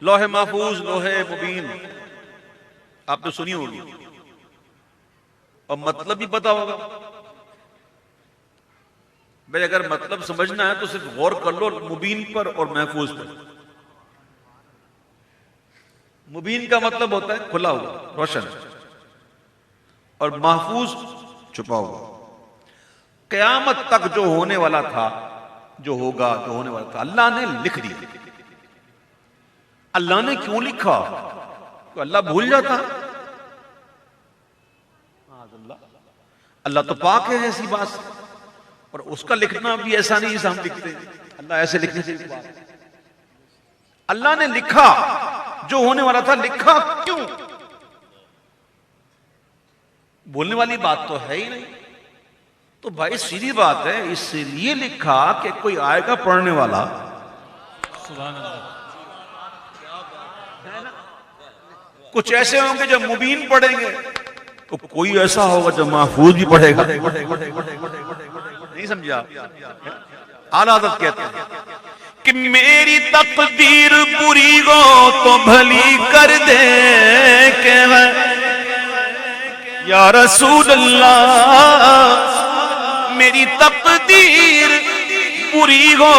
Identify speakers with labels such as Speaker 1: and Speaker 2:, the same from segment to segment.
Speaker 1: لوح محفوظ، لوح مبین آپ نے سنی ہوگی اور مطلب بھی پتا ہوگا. بھائی اگر مطلب سمجھنا ہے تو صرف غور کر لو مبین پر اور محفوظ پر. مبین کا مطلب ہوتا ہے کھلا ہوا، روشن، اور محفوظ چھپا ہوا. قیامت تک جو ہونے والا تھا، جو ہوگا، جو ہونے والا تھا، اللہ نے لکھ دیا. اللہ نے کیوں لکھا؟ تو اللہ بھول جاتا؟ اللہ تو پاک ہے ایسی بات سے، اور اس کا لکھنا بھی ایسا نہیں جیسا ہم لکھتے ہیں. اللہ ایسے لکھنے سے بھی بات. اللہ نے لکھا جو ہونے والا تھا، لکھا کیوں؟ بولنے والی بات تو ہے ہی نہیں. تو بھائی سیدھی بات ہے، اس لیے لکھا کہ کوئی آئے گا پڑھنے والا.
Speaker 2: سبحان اللہ.
Speaker 1: کچھ ایسے ہوں گے جو مبین پڑھیں گے، تو کوئی ایسا ہوگا جو محفوظ بھی پڑھے گا. نہیں سمجھا؟ اعلیٰ حضرت کہتے ہیں کہ میری تقدیر بری ہو تو بھلی کر دے کہ یا رسول اللہ. میری تقدیر بری ہو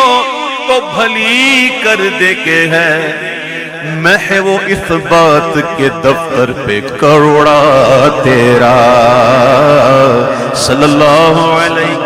Speaker 1: تو بھلی کر دے کہ ہے میں وہ اس بات کے دفتر پہ کروڑا تیرا. صلی اللہ علیہ